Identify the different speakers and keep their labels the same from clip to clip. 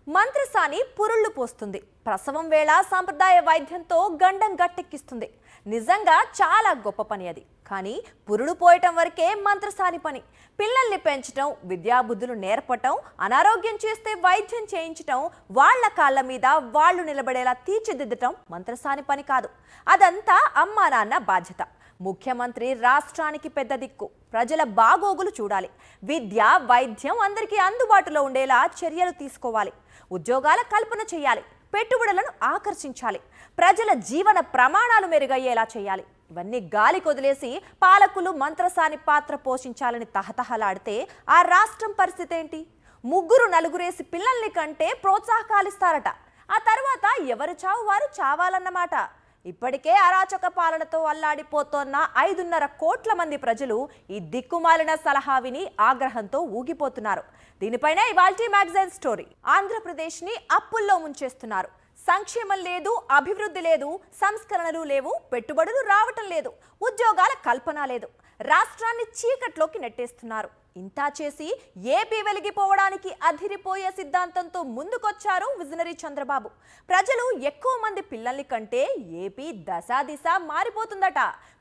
Speaker 1: మంత్రసాని పురుళ్ళు పోస్తుంది. ప్రసవం వేళ సాంప్రదాయ వైద్యంతో గండం గట్టెక్కిస్తుంది. నిజంగా చాలా గొప్ప పని అది. కానీ పురుడు పోయటం వరకే మంత్రసాని పని. పిల్లల్ని పెంచటం, విద్యాబుద్ధులు నేర్పటం, అనారోగ్యం చేస్తే వైద్యం చేయించటం, వాళ్ల కాళ్ళ మీద వాళ్ళు నిలబడేలా తీర్చిదిద్దటం మంత్రసాని పని కాదు. అదంతా అమ్మా నాన్న బాధ్యత. ముఖ్యమంత్రి రాష్ట్రానికి పెద్ద దిక్కు. ప్రజల బాగోగులు చూడాలి. విద్య, వైద్యం అందరికీ అందుబాటులో ఉండేలా చర్యలు తీసుకోవాలి. ఉద్యోగాల కల్పన చేయాలి. పెట్టుబడులను ఆకర్షించాలి. ప్రజల జీవన ప్రమాణాలు మెరుగయ్యేలా చేయాలి. ఇవన్నీ గాలి కొదిలేసి పాలకులు మంత్రసాని పాత్ర పోషించాలని తహతహలాడితే ఆ రాష్ట్రం పరిస్థితి ఏంటి? ముగ్గురు నలుగురేసి పిల్లల్ని కంటే ప్రోత్సాహకాలిస్తారట. ఆ తర్వాత ఎవరు చావు వారు చావాలన్నమాట. ఇప్పటికే అరాచక పాలనతో అల్లాడిపోతోన్న 5.5 కోట్ల మంది ప్రజలు ఈ దిక్కుమాలిన సలహా విని ఆగ్రహంతో ఊగిపోతున్నారు. దీనిపైనే ఇవాల్టి మ్యాగజైన్ స్టోరీ. ఆంధ్రప్రదేశ్ని అప్పుల్లో ముంచేస్తున్నారు. సంక్షేమం లేదు, అభివృద్ధి లేదు, సంస్కరణలు లేవు, పెట్టుబడులు రావటం లేదు, ఉద్యోగాల కల్పన లేదు. రాష్ట్రాన్ని చీకట్లోకి నెట్టేస్తున్నారు. ఇంతా చేసి ఏపీ వెలిగిపోవడానికి అధిరిపోయే సిద్ధాంతంతో ముందుకొచ్చారు విజనరీ చంద్రబాబు. ప్రజలు ఎక్కువ మంది పిల్లల్ని కంటే ఏపీ దశాదిశ మారిపోతుందట.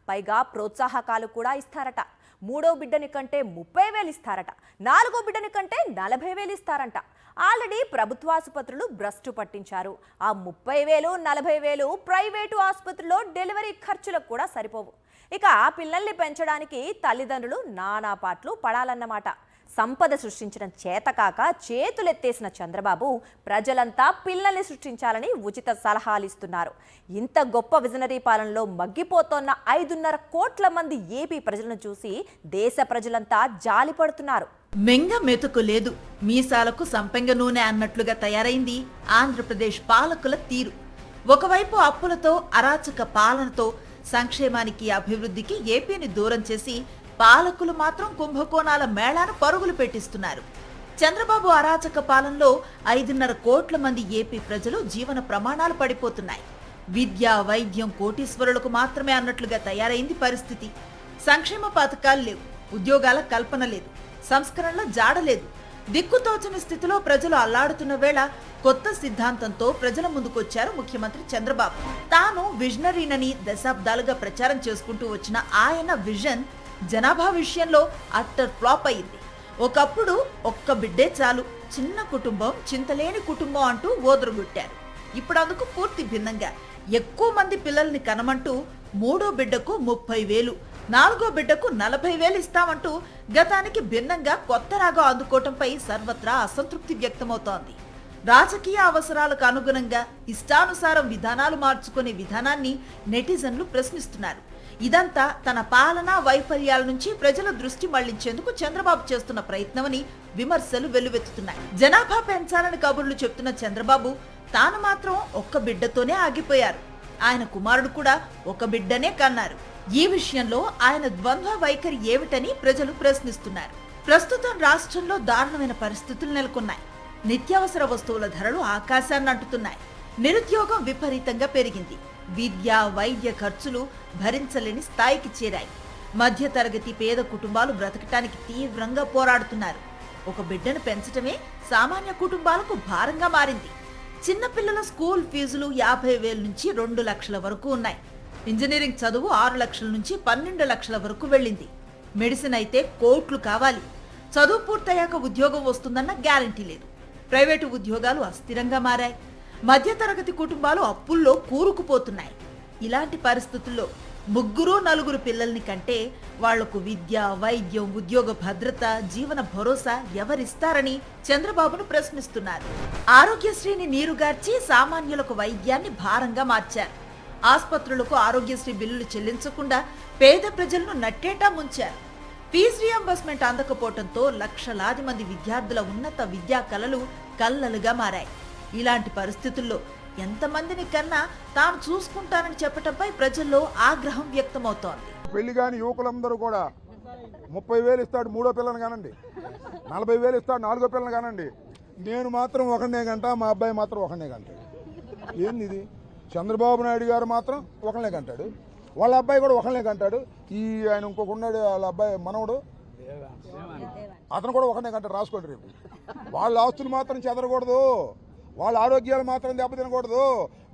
Speaker 1: పైగా ప్రోత్సాహకాలు కూడా ఇస్తారట. 3వ బిడ్డని కంటే 30,000 ఇస్తారట. 4వ బిడ్డని కంటే 40,000 ఇస్తారంట. ఆల్రెడీ ప్రభుత్వాసుపత్రులు భ్రష్టు పట్టించారు. ఆ 30,000, 40,000 ప్రైవేటు ఆసుపత్రుల్లో డెలివరీ ఖర్చులకు కూడా సరిపోవు. ఇక ఆ పిల్లల్ని పెంచడానికి తల్లిదండ్రులు నానా పాట్లు పడాలన్నమాట. సంపద సృష్టించడం చేతకాక చేతులెత్తేసిన చంద్రబాబు ప్రజలంతా పిల్లల్ని సృష్టించాలని ఉచిత సలహాలు ఇస్తున్నారు. ఇంత గొప్ప విజనరీ పాలనలో మగ్గిపోతోన్న 5.5 కోట్ల మంది ఏపీ ప్రజలను చూసి దేశ ప్రజలంతా జాలి పడుతున్నారు.
Speaker 2: మెంగ మెతుకు లేదు, మీసాలకు సంపెంగ నూనె అన్నట్లుగా తయారైంది ఆంధ్రప్రదేశ్ పాలకుల తీరు. ఒకవైపు అప్పులతో, అరాచక పాలనతో సంక్షేమానికి, అభివృద్ధికి ఏపీని దూరం చేసి పాలకులు మాత్రం కుంభకోణాల మేళాను పరుగులు పెట్టిస్తున్నారు. చంద్రబాబు అరాచక పాలనలో 5.5 కోట్ల మంది ఏపీ ప్రజలు జీవన ప్రమాణాలు పడిపోతున్నాయి. విద్య, వైద్యం కోటీశ్వరులకు మాత్రమే అన్నట్లుగా తయారైంది పరిస్థితి. సంక్షేమ పథకాలు లేవు, ఉద్యోగాల కల్పన లేదు, సంస్కరణల జాడలేదు. దిక్కుతోచని స్థితిలో ప్రజలు అల్లాడుతున్న వేళ కొత్త సిద్ధాంతంతో ప్రజల ముందుకొచ్చారు ముఖ్యమంత్రి చంద్రబాబు. తాను విజనరీనని దశాబ్దాలుగా ప్రచారం చేసుకుంటూ వచ్చిన ఆయన విజన్ జనాభా విషయంలో అట్టర్ ఫ్లాప్ అయింది. ఒకప్పుడు ఒక్క బిడ్డే చాలు, చిన్న కుటుంబం, చింతలేని కుటుంబం అంటూ ఓదరుగొట్టారు. ఇప్పుడు అందుకు పూర్తి భిన్నంగా ఎక్కువ మంది పిల్లల్ని కనమంటూ 3వ బిడ్డకు 30,000, 4వ బిడ్డకు 40,000 ఇస్తామంటూ గతానికి భిన్నంగా కొత్త రాగం అందుకోవటంపై సర్వత్రా అసంతృప్తి వ్యక్తమవుతోంది. రాజకీయ అవసరాలకు అనుగుణంగా ఇష్టానుసారం విధానాలు మార్చుకునే విధానాన్ని నెటిజన్లు ప్రశ్నిస్తున్నారు. ఇదంతా తన పాలనా వైఫల్యాల నుంచి ప్రజల దృష్టి మళ్లించేందుకు చంద్రబాబు చేస్తున్న ప్రయత్నమని విమర్శలు వెల్లువెత్తుతున్నాయి. జనాభా పెంచాలని కబుర్లు చెప్తున్న చంద్రబాబు తాను మాత్రం ఒక్క బిడ్డతోనే ఆగిపోయారు. ఆయన కుమారుడు కూడా ఒక బిడ్డనే కన్నారు. ఈ విషయంలో ఆయన ద్వంద్వ వైఖరి ఏమిటని ప్రజలు ప్రశ్నిస్తున్నారు. ప్రస్తుతం రాష్ట్రంలో దారుణమైన పరిస్థితులు నెలకొన్నాయి. నిత్యావసర వస్తువుల ధరలు ఆకాశాన్ని అంటుతున్నాయి. నిరుద్యోగం విపరీతంగా పెరిగింది. విద్య, వైద్య ఖర్చులు భరించలేని స్థాయికి చేరాయి. మధ్యతరగతి పేద కుటుంబాలు బ్రతకటానికి తీవ్రంగా పోరాడుతున్నారు. ఒక బిడ్డను పెంచటమే సామాన్య కుటుంబాలకు భారంగా మారింది. చిన్నపిల్లల స్కూల్ ఫీజులు 50,000 నుంచి 2 లక్షల వరకు ఉన్నాయి. ఇంజనీరింగ్ చదువు 6 లక్షల నుంచి 12 లక్షల వరకు వెళ్ళింది. మెడిసిన్ అయితే కోట్లు కావాలి. చదువు పూర్తయ్యాక ఉద్యోగం వస్తుందన్న గ్యారంటీ లేదు. ప్రైవేటు ఉద్యోగాలు అస్థిరంగా మారాయి. మధ్యతరగతి కుటుంబాలు అప్పుల్లో కూరుకుపోతున్నాయి. ఇలాంటి పరిస్థితుల్లో 3-4 పిల్లల్ని కంటే వాళ్లకు విద్య, వైద్యం, ఉద్యోగ భద్రత, జీవన భరోసా ఎవరిస్తారని చంద్రబాబును ప్రశ్నిస్తున్నారు. ఆరోగ్యశ్రీని నీరుగార్చి సామాన్యులకు వైద్యాన్ని భారంగా మార్చారు. ఆస్పత్రులకు ఆరోగ్యశ్రీ బిల్లులు చెల్లించకుండా పేద ప్రజలను నట్టేటా ముంచారు. ఫీజు రియంబర్స్మెంట్ అందకపోవడంతో లక్షలాది మంది విద్యార్థుల ఉన్నత విద్యా కలలు కల్లలుగా మారాయి. ఇలాంటి పరిస్థితుల్లో ఎంతమందిని కన్నా తాను చూసుకుంటానని చెప్పటంపై ప్రజల్లో ఆగ్రహం వ్యక్తమవుతోంది.
Speaker 3: పెళ్లి కాని యువకులందరూ కూడా 30,000 ఇస్తాడు 3వ పిల్లని కానండి, 40,000 ఇస్తాడు 4వ పిల్లని కానండి, నేను మాత్రం ఒకనే గంట, మా అబ్బాయి మాత్రం ఒకనే గంటాడు. ఏంది ఇది? చంద్రబాబు నాయుడు గారు మాత్రం ఒకనే గంటాడు, వాళ్ళ అబ్బాయి కూడా ఒకనే గంటాడు. ఆయన ఇంకొక ఉన్నాడు, వాళ్ళ అబ్బాయి మనవడు, అతను కూడా ఒకనే గంట. రాసుకోండి, రేపు వాళ్ళ ఆస్తులు మాత్రం చెదరకూడదు. వాళ్ళ ఆరోగ్యాలు మాత్రం దెబ్బతినకూడదు.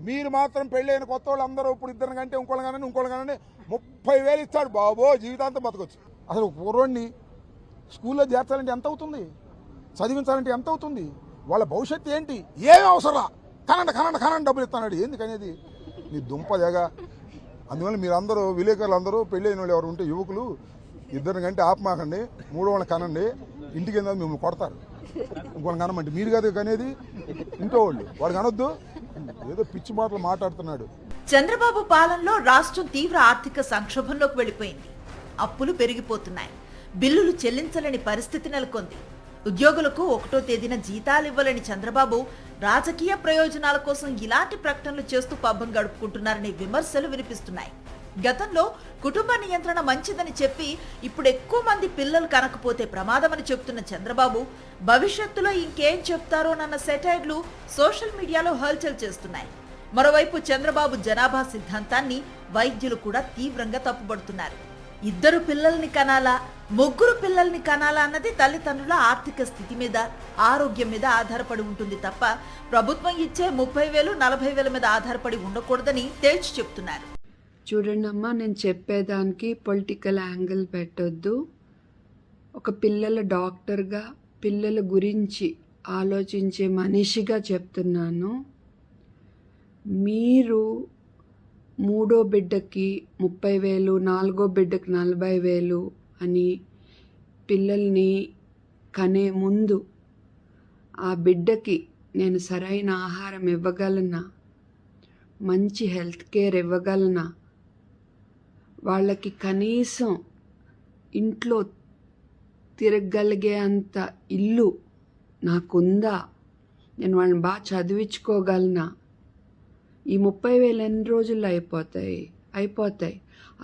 Speaker 3: మీరు మాత్రం పెళ్ళైన కొత్త వాళ్ళు అందరూ ఇప్పుడు ఇద్దరు కంటే ఇంకోళ్ళు కానీ 30,000 ఇస్తాడు బాబో, జీవితాంతం బతకొచ్చు. అసలు పూర్వాన్ని స్కూల్లో చేర్చాలంటే ఎంత అవుతుంది, చదివించాలంటే ఎంత అవుతుంది, వాళ్ళ భవిష్యత్తు ఏంటి, ఏమి అవసరం, కనండి డబ్బులు ఇస్తాడు. ఎందుకనేది నీ దుంపదేగా. అందువల్ల మీరందరూ విలేకరులు అందరూ పెళ్ళైన వాళ్ళు ఎవరు ఉంటే యువకులు ఇద్దరిని కంటే ఆపమాకండి, మూడో వాళ్ళని కనండి. ఇంటికి కింద మిమ్మల్ని కొడతారు. ఇంకోళ్ళని కనమంటే మీరు కాదు కనేది, ఇంట్లో వాళ్ళు వాడు కనొద్దు. ఏదో పిచ్చి మాటలు మాట్లాడుతున్నాడు.
Speaker 2: చంద్రబాబు పాలనలో రాష్ట్రం తీవ్ర ఆర్థిక సంక్షోభంలోకి వెళ్లిపోయింది. అప్పులు పెరిగిపోతున్నాయి. బిల్లులు చెల్లించలేని పరిస్థితి నెలకొంది. ఉద్యోగులకు 1వ తేదీన జీతాలు ఇవ్వలేని చంద్రబాబు రాజకీయ ప్రయోజనాల కోసం ఇలాంటి ప్రకటనలు చేస్తూ పబ్బం గడుపుకుంటున్నారనే విమర్శలు వినిపిస్తున్నాయి. గతంలో కుటుంబ నియంత్రణ మంచిదని చెప్పి ఇప్పుడు ఎక్కువ మంది పిల్లలు కనకపోతే ప్రమాదమని చెప్తున్న చంద్రబాబు భవిష్యత్తులో ఇంకేం చెప్తారోనన్న సెటైర్లు సోషల్ మీడియాలో హల్చల్ చేస్తున్నాయి. మరోవైపు చంద్రబాబు జనాభా సిద్ధాంతాన్ని వైద్యులు కూడా తీవ్రంగా తప్పుపడుతున్నారు. 2 పిల్లల్ని కనాలా, 3 పిల్లల్ని కనాలా అన్నది తల్లిదండ్రుల ఆర్థిక స్థితి మీద, ఆరోగ్యం మీద ఆధారపడి ఉంటుంది తప్ప ప్రభుత్వం ఇచ్చే 30,000, 40,000 మీద ఆధారపడి ఉండకూడదని తేల్చి చెప్తున్నారు.
Speaker 4: చూడండి అమ్మా, నేను చెప్పేదానికి పొలిటికల్ యాంగిల్ పెట్టొద్దు. ఒక పిల్లల డాక్టర్గా, పిల్లల గురించి ఆలోచించే మనిషిగా చెప్తున్నాను. మీరు 3వ బిడ్డకి 30,000, 4వ బిడ్డకి 40,000 అని పిల్లల్ని కనే ముందు ఆ బిడ్డకి నేను సరైన ఆహారం ఇవ్వగలనా, మంచి హెల్త్ కేర్ ఇవ్వగలనా, వాళ్ళకి కనీసం ఇంట్లో తిరగగలిగే అంత ఇల్లు నాకుందా, నేను వాళ్ళని బాగా చదివించుకోగలనా, ఈ 30,000 ఎన్ని రోజుల్లో అయిపోతాయి.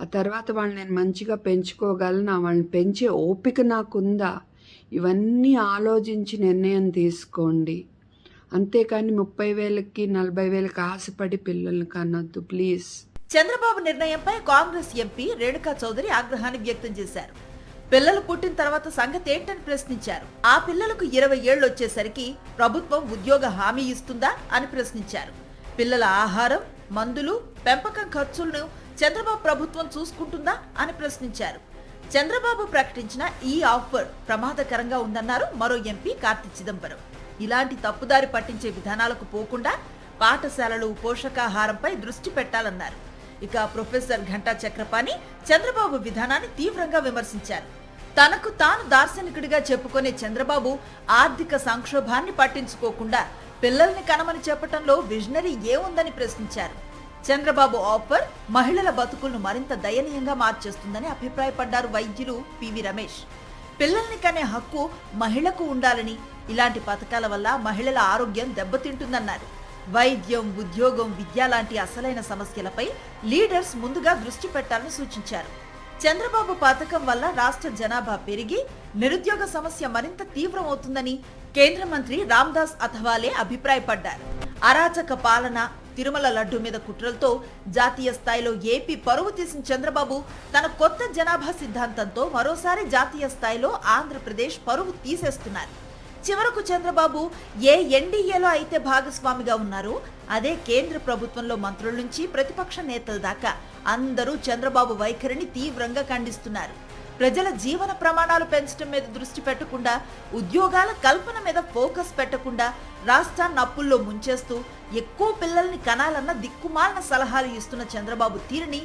Speaker 4: ఆ తర్వాత వాళ్ళని నేను మంచిగా పెంచుకోగలనా, వాళ్ళని పెంచే ఓపిక నాకుందా, ఇవన్నీ ఆలోచించి నిర్ణయం తీసుకోండి. అంతేకాని 30,000కి 40,000కి ఆశపడి పిల్లల్ని కనొద్దు ప్లీజ్.
Speaker 2: చంద్రబాబు నిర్ణయంపై కాంగ్రెస్ ఎంపీ రేణుకా చౌదరి ఆగ్రహాన్ని వ్యక్తం చేశారు. పిల్లలు పుట్టిన తర్వాత సంగతి ఏంటని ప్రశ్నించారు. ఆ పిల్లలకు 20 ఏళ్లు వచ్చేసరికి ప్రభుత్వం ఉద్యోగ హామీ ఇస్తుందా అని ప్రశ్నించారు. పిల్లల ఆహారం, మందులు, పెంపకం ఖర్చులను చంద్రబాబు ప్రభుత్వం చూసుకుంటుందా అని ప్రశ్నించారు. చంద్రబాబు ప్రకటించిన ఈ ఆఫర్ ప్రమాదకరంగా ఉందన్నారు మరో ఎంపీ కార్తి చిదంబరం. ఇలాంటి తప్పుదారి పట్టించే విధానాలకు పోకుండా పాఠశాలలు, పోషకాహారంపై దృష్టి పెట్టాలన్నారు. ఇక ప్రొఫెసర్ ఘంటా చక్రపాణి చంద్రబాబు విధానాన్ని తీవ్రంగా విమర్శించారు. తనకు తాను దార్శనికుడిగా చెప్పుకునే చంద్రబాబు ఆర్థిక సంక్షోభాన్ని పట్టించుకోకుండా పిల్లల్ని కనమని చెప్పటంలో విజనరీ ఏముందని ప్రశ్నించారు. చంద్రబాబు ఆఫర్ మహిళల బతుకులను మరింత దయనీయంగా మార్చేస్తుందని అభిప్రాయపడ్డారు వైద్యులు పివి రమేష్. పిల్లల్ని కనే హక్కు మహిళకు ఉండాలని, ఇలాంటి పథకాల వల్ల మహిళల ఆరోగ్యం దెబ్బతింటుందన్నారు. వైద్యం, ఉద్యోగం, విద్య లాంటి అసలైన సమస్యలపై లీడర్స్ ముందుగా దృష్టి పెట్టాలని సూచించారు. చంద్రబాబు పథకం వల్ల రాష్ట్ర జనాభా పెరిగి నిరుద్యోగ సమస్య మరింత తీవ్రమవుతుందని కేంద్ర మంత్రి రామ్దాస్ అథవాలే అభిప్రాయపడ్డారు. అరాచక పాలన, తిరుమల లడ్డు మీద కుట్రలతో జాతీయ స్థాయిలో ఏపీ పరువు తీసిన చంద్రబాబు తన కొత్త జనాభా సిద్ధాంతంతో మరోసారి జాతీయ స్థాయిలో ఆంధ్రప్రదేశ్ పరువు తీసేస్తున్నారు. చివరకు చంద్రబాబు ఏ ఎన్డీఏలో అయితే భాగస్వామిగా ఉన్నారో అదే కేంద్ర ప్రభుత్వంలో మంత్రుల నుంచి ప్రతిపక్ష నేతల దాకా అందరూ చంద్రబాబు వైఖరిని తీవ్రంగా ఖండిస్తున్నారు. ప్రజల జీవన ప్రమాణాలు పెంచడం మీద దృష్టి పెట్టకుండా, ఉద్యోగాల కల్పన మీద ఫోకస్ పెట్టకుండా రాష్ట్రాన్ని అప్పుల్లో ముంచేస్తూ ఎక్కువ పిల్లల్ని కనాలన్న దిక్కుమాలిన సలహాలు ఇస్తున్న చంద్రబాబు తీరుని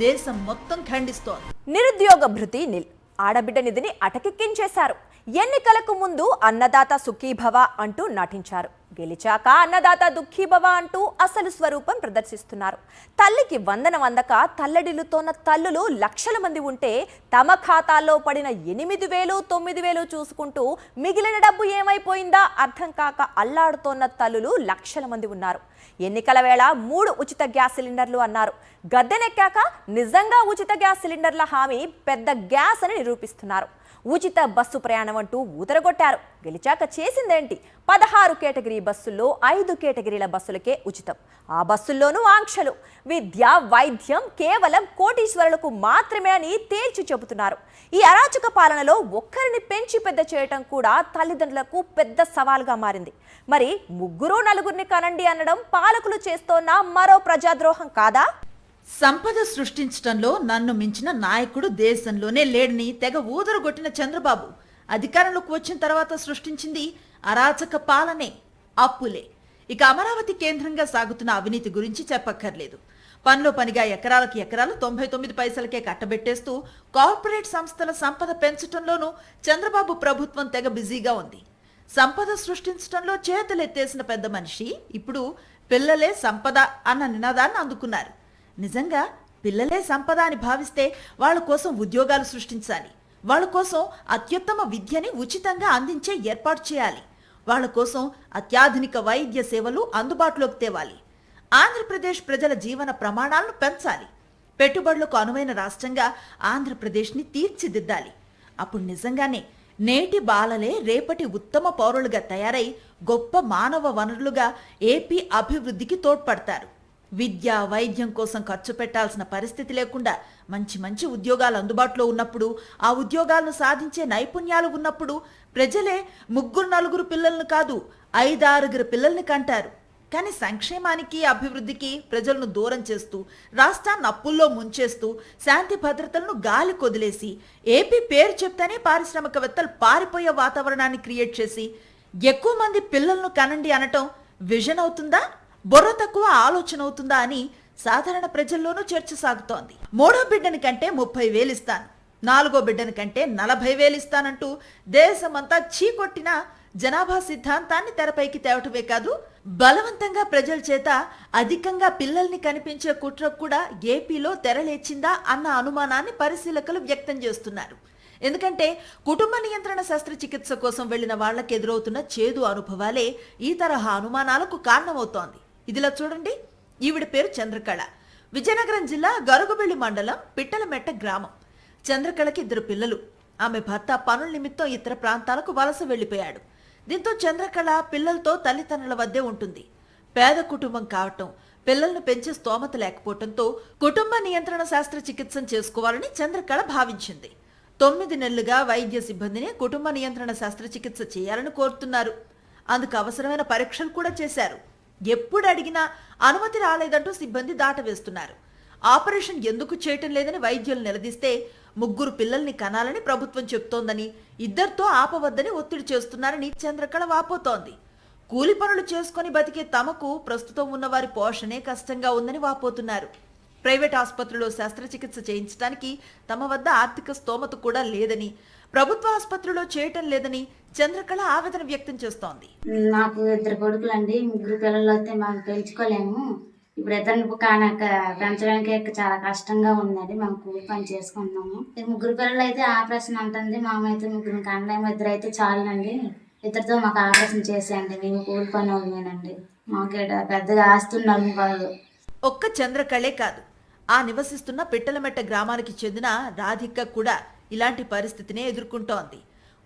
Speaker 2: దేశం మొత్తం ఖండిస్తోంది.
Speaker 1: నిరుద్యోగ భృతి నిల్, ఆడబిడ్డ నిధిని అటకెక్కించేశారు. ఎన్నికలకు ముందు అన్నదాత సుఖీభవ అంటూ నటించారు. గెలిచాక అన్నదాత దుఃఖీభవ అంటూ అసలు స్వరూపం ప్రదర్శిస్తున్నారు. తల్లికి వందనం అందక తల్లడిల్లుతోన్న తల్లులు లక్షల మంది ఉంటే తమ ఖాతాల్లో పడిన 8,000, 9,000 చూసుకుంటూ మిగిలిన డబ్బు ఏమైపోయిందా అర్థం కాక అల్లాడుతోన్న తల్లులు లక్షల మంది ఉన్నారు. ఎన్నికల వేళ 3 ఉచిత గ్యాస్ సిలిండర్లు అన్నారు. గద్దెనెక్కాక నిజంగా ఉచిత గ్యాస్ సిలిండర్ల హామీ పెద్ద గ్యాస్ అని నిరూపిస్తున్నారు. ఉచిత బస్సు ప్రయాణం అంటూ ఊతరగొట్టారు. గెలిచాక చేసిందేంటి? 16 కేటగిరీ బస్సుల్లో 5 కేటగిరీల బస్సులకే ఉచితం. ఆ బస్సుల్లోనూ ఆంక్షలు. విద్య, వైద్యం కేవలం కోటీశ్వరులకు మాత్రమే అని తేల్చి చెబుతున్నారు. ఈ అరాచక పాలనలో ఒక్కరిని పెంచి పెద్ద చేయటం కూడా తల్లిదండ్రులకు పెద్ద సవాల్గా మారింది. మరి 3-4 కనండి అనడం పాలకులు చేస్తోన్న మరో ప్రజాద్రోహం కాదా?
Speaker 2: సంపద సృష్టించడంలో నన్ను మించిన నాయకుడు దేశంలోనే లేడని తెగ ఊదరగొట్టిన చంద్రబాబు అధికారంలోకి వచ్చిన తర్వాత సృష్టించింది అరాచక పాలనే, అప్పులే. ఇక అమరావతి కేంద్రంగా సాగుతున్న అవినీతి గురించి చెప్పక్కర్లేదు. పనిలో పనిగా ఎకరాలకు ఎకరాలు 99 పైసలకే కట్టబెట్టేస్తూ కార్పొరేట్ సంస్థల సంపద పెంచడంలోనూ చంద్రబాబు ప్రభుత్వం తెగ బిజీగా ఉంది. సంపద సృష్టించడంలో చేతులెత్తేసిన పెద్ద మనిషి ఇప్పుడు పిల్లలే సంపద అన్న నినాదాన్ని అందుకున్నారు. నిజంగా పిల్లలే సంపద అని భావిస్తే వాళ్ళ కోసం ఉద్యోగాలు సృష్టించాలి. వాళ్ళ కోసం అత్యుత్తమ విద్యని ఉచితంగా అందించే ఏర్పాటు చేయాలి. వాళ్ళ కోసం అత్యాధునిక వైద్య సేవలు అందుబాటులోకి తేవాలి. ఆంధ్రప్రదేశ్ ప్రజల జీవన ప్రమాణాలను పెంచాలి. పెట్టుబడులకు అనువైన రాష్ట్రంగా ఆంధ్రప్రదేశ్ని తీర్చిదిద్దాలి. అప్పుడు నిజంగానే నేటి బాలలే రేపటి ఉత్తమ పౌరులుగా తయారై గొప్ప మానవ వనరులుగా ఏపీ అభివృద్ధికి తోడ్పడతారు. విద్య, వైద్యం కోసం ఖర్చు పెట్టాల్సిన పరిస్థితి లేకుండా మంచి మంచి ఉద్యోగాలు అందుబాటులో ఉన్నప్పుడు, ఆ ఉద్యోగాలను సాధించే నైపుణ్యాలు ఉన్నప్పుడు ప్రజలే 3-4 పిల్లలను కాదు 5-6 పిల్లల్ని కంటారు. కానీ సంక్షేమానికి, అభివృద్ధికి ప్రజలను దూరం చేస్తూ, రాష్ట్రాన్ని అప్పుల్లో ముంచేస్తూ, శాంతి భద్రతలను గాలి కొదిలేసి, ఏపీ పేరు చెప్తేనే పారిశ్రామికవేత్తలు పారిపోయే వాతావరణాన్ని క్రియేట్ చేసి ఎక్కువ మంది పిల్లలను కనండి అనటం విజన్ అవుతుందా, బుర్ర తక్కువ ఆలోచన అవుతుందా అని సాధారణ ప్రజల్లోనూ చర్చ సాగుతోంది. 3వ బిడ్డని కంటే 30,000 ఇస్తాను, 4వ బిడ్డని కంటే 40,000 ఇస్తానంటూ దేశమంతా చీకొట్టిన జనాభా సిద్ధాంతాన్ని తెరపైకి తేవటమే కాదు, బలవంతంగా ప్రజల చేత అధికంగా పిల్లల్ని కనిపించే కుట్ర కూడా ఏపీలో తెరలేచిందా అన్న అనుమానాన్ని పరిశీలకులు వ్యక్తం చేస్తున్నారు. ఎందుకంటే కుటుంబ నియంత్రణ శస్త్రచికిత్స కోసం వెళ్లిన వాళ్లకు ఎదురవుతున్న చేదు అనుభవాలే ఈ తరహా అనుమానాలకు కారణమవుతోంది. ఇదిలా చూడండి. ఈవిడ పేరు చంద్రకళ. విజయనగరం జిల్లా గరుగుబెల్లి మండలం పిట్టలమెట్ట గ్రామం. చంద్రకళకి 2 పిల్లలు. ఆమె భర్త పనుల నిమిత్తం ఇతర ప్రాంతాలకు వలస వెళ్లిపోయాడు. దీంతో చంద్రకళ పిల్లలతో తల్లిదండ్రుల వద్దే ఉంటుంది. పేద కుటుంబం కావటం, పిల్లలను పెంచే స్తోమత లేకపోవడంతో కుటుంబ నియంత్రణ శస్త్రచికిత్స చేసుకోవాలని చంద్రకళ భావించింది. 9 నెలలుగా వైద్య సిబ్బందిని కుటుంబ నియంత్రణ శస్త్రచికిత్స చేయాలని కోరుతున్నారు. అందుకు అవసరమైన పరీక్షలు కూడా చేశారు. ఎప్పుడు అడిగినా అనుమతి రాలేదంటూ సిబ్బంది దాటవేస్తున్నారు. ఆపరేషన్ ఎందుకు చేయటం లేదని వైద్యులు నిలదీస్తే 3 పిల్లల్ని కనాలని ప్రభుత్వం చెప్తోందని, 2తో ఆపవద్దని ఒత్తిడి చేస్తున్నారని చంద్రకళ వాపోతోంది. కూలి పనులు చేసుకుని బతికే తమకు ప్రస్తుతం ఉన్నవారి పోషణే కష్టంగా ఉందని వాపోతున్నారు. ప్రైవేట్ ఆసుపత్రిలో శస్త్రచికిత్స చేయించడానికి తమ వద్ద ఆర్థిక స్తోమత కూడా లేదని, ప్రభుత్వ ఆసుపత్రిలో చేయటం లేదని చంద్రకళ ఆవేదన వ్యక్తం చేస్తోంది.
Speaker 5: నాకు 2 కొడుకులండి, 3 పిల్లలు అయితే మేము పెంచుకోలేము. ఇప్పుడు ఇద్దరిని పెంచడానికి చాలా కష్టంగా ఉందండి. మేము కూలి పని చేసుకుంటున్నాము. 3 పిల్లలు అయితే ఆపరేషన్ అంటుంది. మామైతే 3 కనలేము, 2 అయితే చాలండి. 2తో మాకు ఆపరేషన్ చేసేయండి, మేము కూలి పని వాళ్ళమేనండి. మాకు పెద్దగా ఆస్తున్నాము కాదు.
Speaker 2: ఒక్క చంద్రకళే కాదు, ఆ నివసిస్తున్న పిట్టలమెట్ట గ్రామానికి చెందిన రాధిక కూడా ఇలాంటి పరిస్థితినే ఎదుర్కొంటోంది.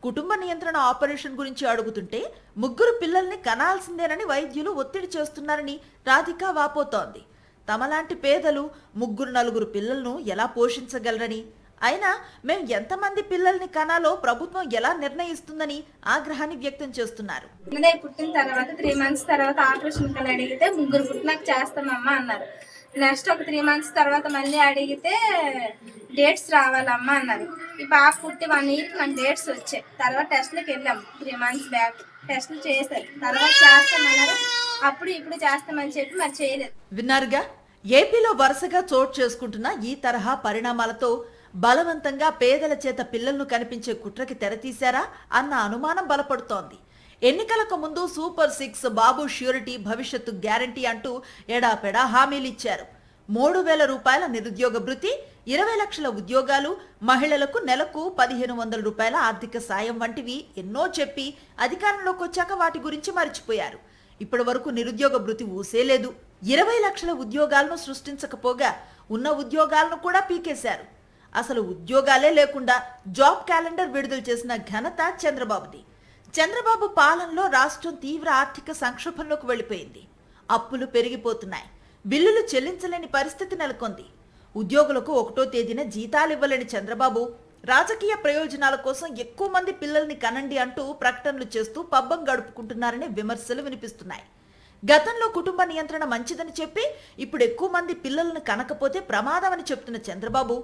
Speaker 2: కుటుంబ నియంత్రణ ఆపరేషన్ గురించి అడుగుతుంటే 3 పిల్లల్ని కనాల్సిందేనని వైద్యులు ఒత్తిడి చేస్తున్నారని రాధిక వాపోతోంది. తమలాంటి పేదలు 3-4 పిల్లలను ఎలా పోషించగలరని, అయినా మేము ఎంతమంది పిల్లల్ని కనాలో ప్రభుత్వం ఎలా నిర్ణయిస్తుందని ఆగ్రహాన్ని వ్యక్తం చేస్తున్నారు.
Speaker 6: పుట్టిన తర్వాత 3 మంత్స్ తర్వాత ఆపరేషన్ కని అడిగితే 3 పుట్టినాక చేస్తామమ్మా అన్నారు. నెక్స్ట్ ఒక 3 మంత్స్ తర్వాత మళ్ళీ అడిగితే డేట్స్ రావాలమ్మా అన్నారు. ఈ బాబు పుట్టి 1 ఇయర్ మన డేట్స్ వచ్చాయి. తర్వాత టెస్ట్లకు వెళ్ళాము. 3 మంత్స్ బ్యాక్ టెస్టులు చేశారు. తర్వాత చేస్తామన్నారు. అప్పుడు ఇప్పుడు చేస్తామని చెప్పి మరి చేయలేదు.
Speaker 2: విన్నారుగా, ఏపీలో వరుసగా చోటు చేసుకుంటున్న ఈ తరహా పరిణామాలతో బలవంతంగా పేదల చేత పిల్లలను కనిపించే కుట్రకి తెరతీశారా అన్న అనుమానం బలపడుతోంది. ఎన్నికలకు ముందు సూపర్ 6, బాబు ష్యూరిటీ, భవిష్యత్తు గ్యారంటీ అంటూ ఎడాపెడా హామీలిచ్చారు. 3,000 రూపాయల నిరుద్యోగ భృతి, 20 లక్షల ఉద్యోగాలు, మహిళలకు నెలకు 1,500 రూపాయల ఆర్థిక సాయం వంటివి ఎన్నో చెప్పి అధికారంలోకి వచ్చాక వాటి గురించి మర్చిపోయారు. ఇప్పటి వరకు నిరుద్యోగ భృతి ఊసేలేదు. 20 లక్షల ఉద్యోగాలను సృష్టించకపోగా ఉన్న ఉద్యోగాలను కూడా పీకేశారు. అసలు ఉద్యోగాలే లేకుండా జాబ్ క్యాలెండర్ విడుదల చేసిన ఘనత చంద్రబాబుది. చంద్రబాబు పాలనలో రాష్ట్రం తీవ్ర ఆర్థిక సంక్షోభంలోకి వెళ్లిపోయింది. అప్పులు పెరిగిపోతున్నాయి. బిల్లులు చెల్లించలేని పరిస్థితి నెలకొంది. ఉద్యోగులకు 1వ తేదీన జీతాలు ఇవ్వలేని చంద్రబాబు రాజకీయ ప్రయోజనాల కోసం ఎక్కువ మంది పిల్లల్ని కనండి అంటూ ప్రకటనలు చేస్తూ పబ్బం గడుపుకుంటున్నారనే విమర్శలు వినిపిస్తున్నాయి. గతంలో కుటుంబ నియంత్రణ మంచిదని చెప్పి ఇప్పుడు ఎక్కువ మంది పిల్లలను కనకపోతే ప్రమాదమని చెప్తున్న చంద్రబాబు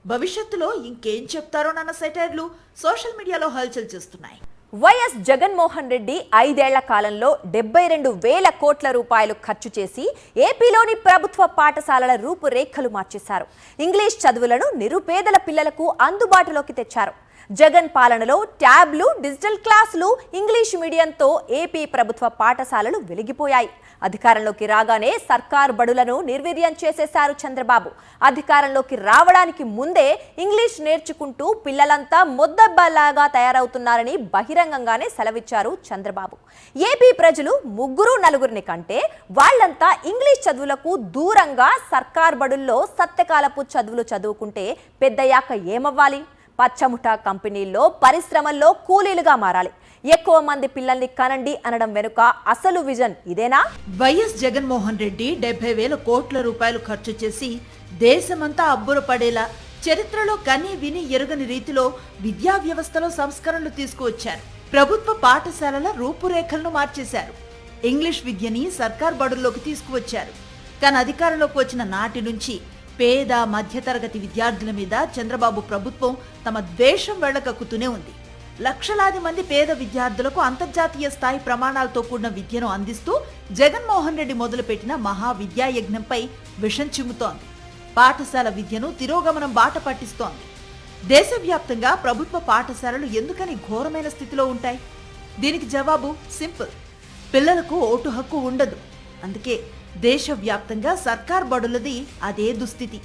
Speaker 2: భవిష్యత్తులో ఇంకేం చెప్తారోనన్న సెటైర్లు సోషల్ మీడియాలో హల్చల్ చేస్తున్నాయి.
Speaker 1: వైఎస్ జగన్మోహన్ రెడ్డి 5 ఏళ్ల కాలంలో 72,000 కోట్ల రూపాయలు ఖర్చు చేసి ఏపీలోని ప్రభుత్వ పాఠశాలల రూపురేఖలు మార్చేశారు. ఇంగ్లీష్ చదువులను నిరుపేదల పిల్లలకు అందుబాటులోకి తెచ్చారు. జగన్ పాలనలో ట్యాబ్లు, డిజిటల్ క్లాసులు, ఇంగ్లీష్ మీడియంతో ఏపీ ప్రభుత్వ పాఠశాలలు వెలిగిపోయాయి. అధికారంలోకి రాగానే సర్కార్ బడులను నిర్వీర్యం చేసేశారు చంద్రబాబు. అధికారంలోకి రావడానికి ముందే ఇంగ్లీష్ నేర్చుకుంటూ పిల్లలంతా మొద్దబ్బలాగా తయారవుతున్నారని బహిరంగంగానే సెలవిచ్చారు చంద్రబాబు. ఏపీ ప్రజలు 3-4 కంటే వాళ్లంతా ఇంగ్లీష్ చదువులకు దూరంగా సర్కార్ బడుల్లో సత్యకాలపు చదువులు చదువుకుంటే పెద్దయ్యాక ఏమవ్వాలి? పచ్చముఠా కంపెనీల్లో, పరిశ్రమల్లో కూలీలుగా మారాలి. ఎక్కువ మంది పిల్లల్ని కనండి అనడం వెనుక అసలు విజన్ ఇదేనా?
Speaker 2: వైఎస్ జగన్మోహన్ రెడ్డి 70,000 కోట్ల రూపాయలు ఖర్చు చేసి దేశమంతా అబ్బురపడేలా చరిత్రలో కని విని ఎరుగని రీతిలో విద్యా వ్యవస్థలో సంస్కరణలు తీసుకువచ్చారు. ప్రభుత్వ పాఠశాలల రూపురేఖలను మార్చేశారు. ఇంగ్లీష్ విద్యని సర్కార్ బడుల్లోకి తీసుకువచ్చారు. కానీ అధికారంలోకి వచ్చిన నాటి నుంచి పేద మధ్యతరగతి విద్యార్థుల మీద చంద్రబాబు ప్రభుత్వం తమ ద్వేషం వెళ్లకక్కుతూనే ఉంది. లక్షలాది మంది పేద విద్యార్థులకు అంతర్జాతీయ స్థాయి ప్రమాణాలతో కూడిన విద్యను అందిస్తూ జగన్మోహన్ రెడ్డి మొదలుపెట్టిన మహా విద్యా యజ్ఞంపై విషం చిమ్ముతోంది. పాఠశాల విద్యను తిరోగమనం బాట పట్టిస్తోంది. దేశవ్యాప్తంగా ప్రభుత్వ పాఠశాలలు ఎందుకని ఘోరమైన స్థితిలో ఉంటాయి? దీనికి జవాబు సింపుల్. పిల్లలకు ఓటు హక్కు ఉండదు. అందుకే దేశవ్యాప్తంగా సర్కార్ బడులది అదే దుస్థితి.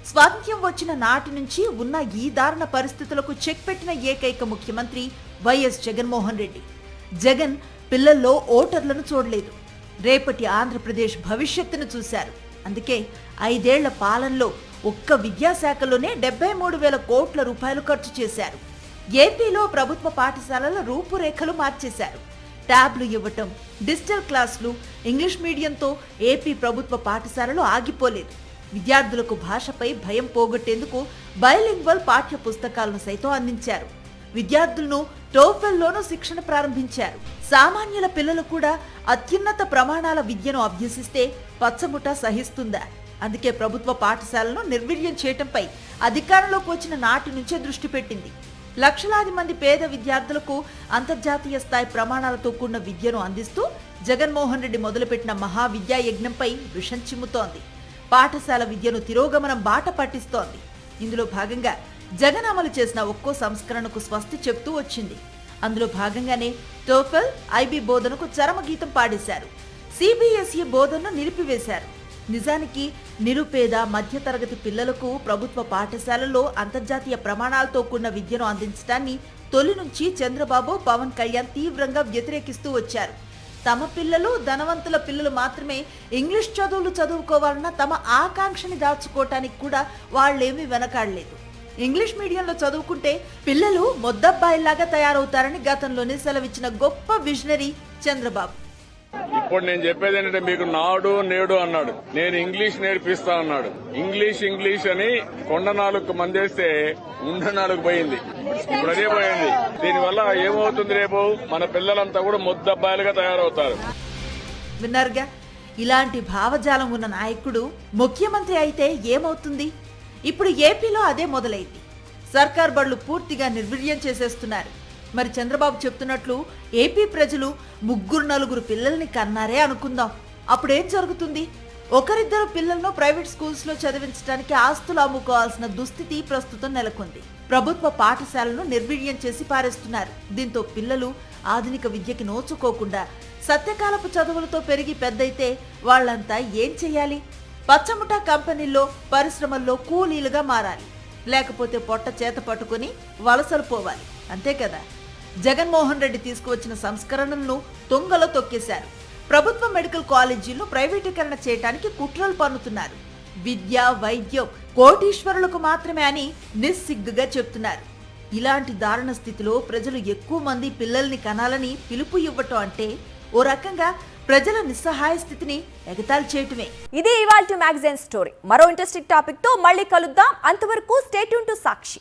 Speaker 2: స్వాతంత్ర్యం వచ్చిన నాటి నుంచి ఉన్న ఈ దారుణ పరిస్థితులకు చెక్ పెట్టిన ఏకైక ముఖ్యమంత్రి వైఎస్ జగన్మోహన్ రెడ్డి. జగన్ పిల్లల్లో ఓటర్లను చూడలేదు. రేపటి ఆంధ్రప్రదేశ్ భవిష్యత్తును చూశారు. అందుకే 5 ఏళ్ల పాలనలో ఒక్క విద్యాశాఖలోనే 73,000 కోట్ల రూపాయలు ఖర్చు చేశారు. ఏపీలో ప్రభుత్వ పాఠశాలల రూపురేఖలు మార్చేశారు. ట్యాబ్లు ఇవ్వటం, డిజిటల్ క్లాసులు, ఇంగ్లీష్ మీడియంతో ఏపీ ప్రభుత్వ పాఠశాలలు ఆగిపోలేదు. విద్యార్థులకు భాషపై భయం పోగొట్టేందుకు బైలింగ్వల్ పాఠ్య పుస్తకాలను సైతం అందించారు. విద్యార్థులను టోఫెల్లోనూ శిక్షణ ప్రారంభించారు. సామాన్యుల పిల్లలు కూడా అత్యున్నత ప్రమాణాల విద్యను అభ్యసిస్తే పచ్చముఠ సహిస్తుందా? అందుకే ప్రభుత్వ పాఠశాలను నిర్వీర్యం చేయటంపై అధికారంలోకి వచ్చిన నాటి నుంచే దృష్టి పెట్టింది. లక్షలాది మంది పేద విద్యార్థులకు అంతర్జాతీయ స్థాయి ప్రమాణాలతో కూడిన విద్యను అందిస్తూ జగన్మోహన్ రెడ్డి మొదలుపెట్టిన మహా విద్యా యజ్ఞంపై విషం చిమ్ముతోంది. పాఠశాల విద్యను తిరోగమనం బాట పట్టిస్తోంది. ఇందులో భాగంగా జగన్ అమలు చేసిన ఒక్కో సంస్కరణకు స్వస్తి చెప్తూ వచ్చింది. అందులో భాగంగానే టోఫెల్, ఐబీ బోధనకు చరమగీతం పాడేశారు. సిబిఎస్ఈ బోధనను నిలిపివేశారు. నిజానికి నిరుపేద మధ్యతరగతి పిల్లలకు ప్రభుత్వ పాఠశాలల్లో అంతర్జాతీయ ప్రమాణాలతో కూడిన విద్యను అందించడాన్ని తొలి నుంచి చంద్రబాబు, పవన్ కళ్యాణ్ తీవ్రంగా వ్యతిరేకిస్తూ వచ్చారు. తమ పిల్లలు, ధనవంతుల పిల్లలు మాత్రమే ఇంగ్లీష్ చదువులు చదువుకోవాలన్న తమ ఆకాంక్షని దాచుకోవటానికి కూడా వాళ్ళేమీ వెనకాడలేదు. ఇంగ్లీష్ మీడియంలో చదువుకుంటే పిల్లలు మొద్దబ్బాయిల్లాగా తయారవుతారని గతంలోనే సెలవిచ్చిన గొప్ప విజనరీ చంద్రబాబు.
Speaker 7: ఇప్పుడు నేను చెప్పేది ఏంటంటే మీకు నాడు నేడు అన్నాడు, నేను ఇంగ్లీష్ నేర్పిస్తా అన్నాడు. ఇంగ్లీష్ అని కొండ నాలుగు మందేస్తే ఉండ నాలుగు పోయింది. ఇప్పుడు అదే పోయింది. దీనివల్ల ఏమవుతుంది? రేపు మన పిల్లలంతా కూడా ముద్దబ్బాయిలుగా తయారవుతారు.
Speaker 2: విన్నారుగా, ఇలాంటి భావజాలం ఉన్న నాయకుడు ముఖ్యమంత్రి అయితే ఏమవుతుంది? ఇప్పుడు ఏపీలో అదే మొదలైంది. సర్కార్ బడులు పూర్తిగా నిర్వీర్యం చేసేస్తున్నారు. మరి చంద్రబాబు చెప్తున్నట్లు ఏపీ ప్రజలు 3-4 పిల్లల్ని కన్నారే అనుకుందాం. అప్పుడేం జరుగుతుంది? ఒకరిద్దరు పిల్లలను ప్రైవేట్ స్కూల్స్ లో చదివించడానికి ఆస్తులు అమ్ముకోవాల్సిన దుస్థితి ప్రస్తుతం నెలకొంది. ప్రభుత్వ పాఠశాలను నిర్వీర్యం చేసి పారేస్తున్నారు. దీంతో పిల్లలు ఆధునిక విద్యకి నోచుకోకుండా సత్యకాలపు చదువులతో పెరిగి పెద్దయితే వాళ్లంతా ఏం చెయ్యాలి? పచ్చముఠా కంపెనీల్లో, పరిశ్రమల్లో కూలీలుగా మారాలి. లేకపోతే పొట్ట చేత పట్టుకుని వలసలు పోవాలి. అంతే కదా. జగన్మోహన్ రెడ్డి తీసుకువచ్చిన సంస్కరణలను తొంగలో తొక్కేశారు. ప్రభుత్వ మెడికల్ కాలేజీలను ప్రైవేటీకరణ చేయడానికి కుట్రలు పన్నుతున్నారు. విద్య, వైద్యం కోటీశ్వరులకు మాత్రమే అని నిస్సిగ్గుగా చెప్తున్నారు. ఇలాంటి దారుణ స్థితిలో ప్రజలు ఎక్కువ మంది పిల్లల్ని కనాలని పిలుపు ఇవ్వటం అంటే ఓ రకంగా ప్రజల నిస్సహాయ స్థితిని ఎగతాళి చేయటమే.
Speaker 1: ఇది ఇవాల్టి మ్యాగజైన్ స్టోరీ. మరో ఇంట్రెస్టింగ్ టాపిక్ తో మళ్ళీ కలుద్దాం. అంతవరకు స్టే ట్యూన్ టు సాక్షి.